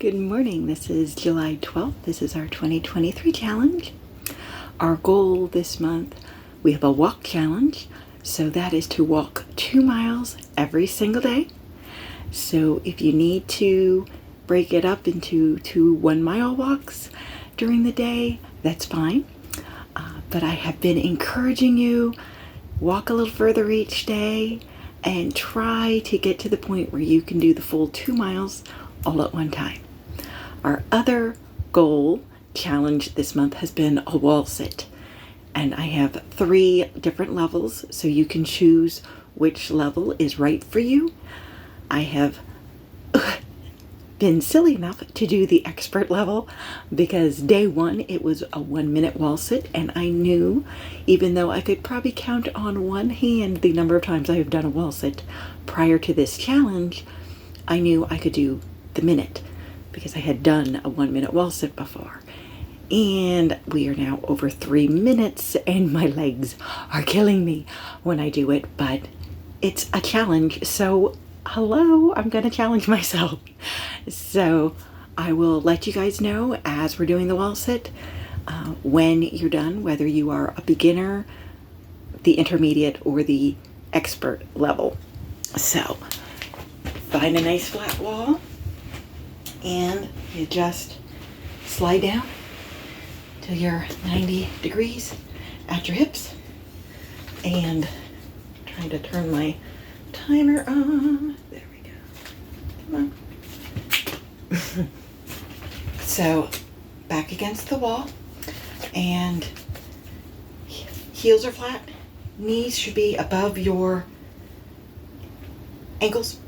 Good morning. This is July 12th. This is our 2023 challenge. Our goal this month, we have a walk challenge. So that is to walk 2 miles every single day. So if you need to break it up into 2 1-mile walks during the day, that's fine. But I have been encouraging you, walk a little further each day and try to get to the point where you can do the full 2 miles all at one time. Our other goal challenge this month has been a wall sit. And I have 3 different levels, so you can choose which level is right for you. I have been silly enough to do the expert level because day 1 it was a 1-minute wall sit, and I knew, even though I could probably count on one hand the number of times I have done a wall sit prior to this challenge, I knew I could do the minute because I had done a 1-minute wall sit before. And we are now over 3 minutes and my legs are killing me when I do it, but it's a challenge. So hello, I'm gonna challenge myself. So I will let you guys know as we're doing the wall sit when you're done, whether you are a beginner, the intermediate, or the expert level. So find a nice flat wall and you just slide down till you're 90 degrees at your hips, and trying to turn my timer on. There we go. Come on. So back against the wall, and heels are flat. Knees should be above your ankles.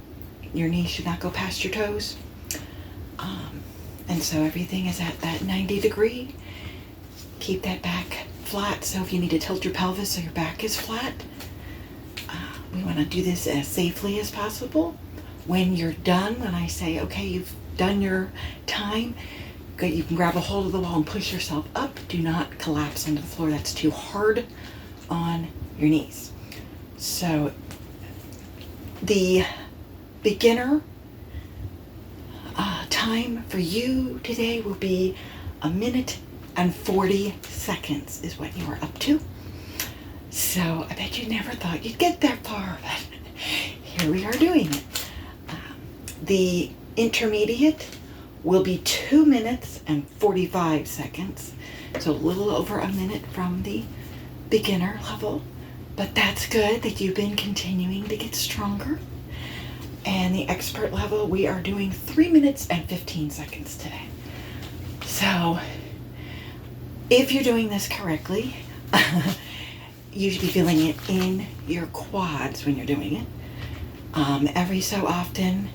Your knees should not go past your toes. And so everything is at that 90 degree. Keep that back flat, so if you need to tilt your pelvis so your back is flat, we want to do this as safely as possible. When you're done, when I say, okay, you've done your time, you can grab a hold of the wall and push yourself up. Do not collapse onto the floor. That's too hard on your knees. So the beginner time for you today will be 1 minute and 40 seconds is what you are up to. So I bet you never thought you'd get that far, but here we are doing it. The intermediate will be 2 minutes and 45 seconds. So a little over 1 minute from the beginner level, but that's good that you've been continuing to get stronger. And the expert level, we are doing 3 minutes and 15 seconds today. So if you're doing this correctly, you should be feeling it in your quads when you're doing it. Every so often,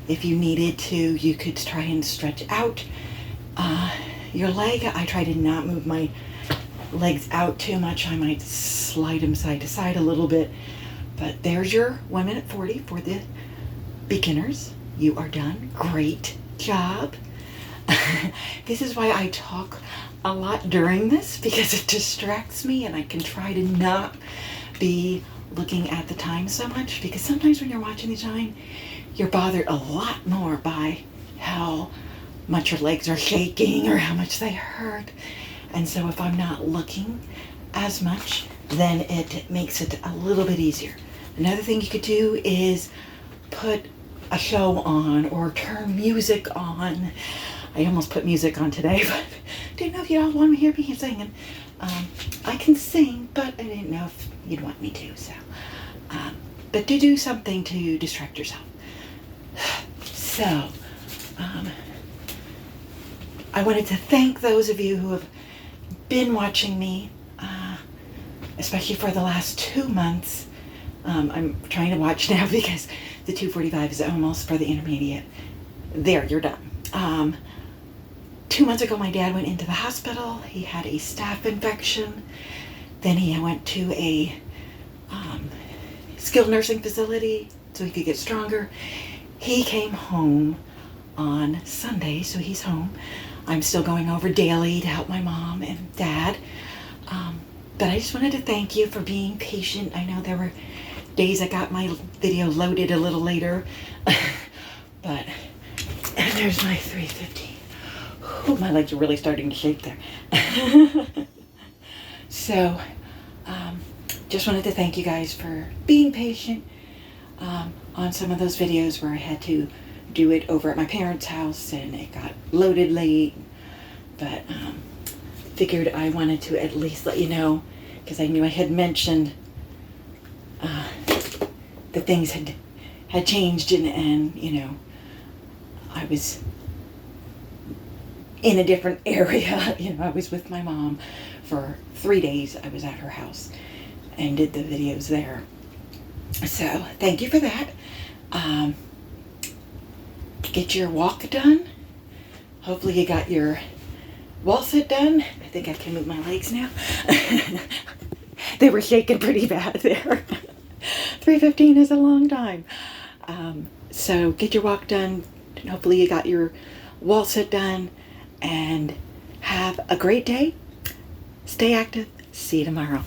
if you needed to, you could try and stretch out your leg. I try to not move my legs out too much. I might slide them side to side a little bit. But there's your 1 minute 40 for the beginners. You are done. Great job. This is why I talk a lot during this, because it distracts me and I can try to not be looking at the time so much, because sometimes when you're watching the time, you're bothered a lot more by how much your legs are shaking or how much they hurt. And so if I'm not looking as much, then it makes it a little bit easier. Another thing you could do is put a show on or turn music on. I almost put music on today, but didn't know if you all want to hear me singing. I can sing, but I didn't know if you'd want me to. So, but do something to distract yourself. So, I wanted to thank those of you who have been watching me, especially for the last 2 months. I'm trying to watch now because the 2:45 is almost for the intermediate. There, you're done. 2 months ago, my dad went into the hospital. He had a staph infection. Then he went to a skilled nursing facility so he could get stronger. He came home on Sunday, so he's home. I'm still going over daily to help my mom and dad. But I just wanted to thank you for being patient. I know there were days I got my video loaded a little later, but And there's my 3:15. Oh, my legs are really starting to shake there. So, just wanted to thank you guys for being patient on some of those videos where I had to do it over at my parents' house and it got loaded late. But figured I wanted to at least let you know, because I knew I had mentioned the things had changed and you know, I was in a different area. You know, I was with my mom for 3 days. I was at her house and did the videos there. So thank you for that. Get your walk done. Hopefully you got your wall sit done. I think I can move my legs now. They were shaking pretty bad there. 3:15 is a long time. So get your walk done. Hopefully you got your wall sit done. And have a great day. Stay active. See you tomorrow.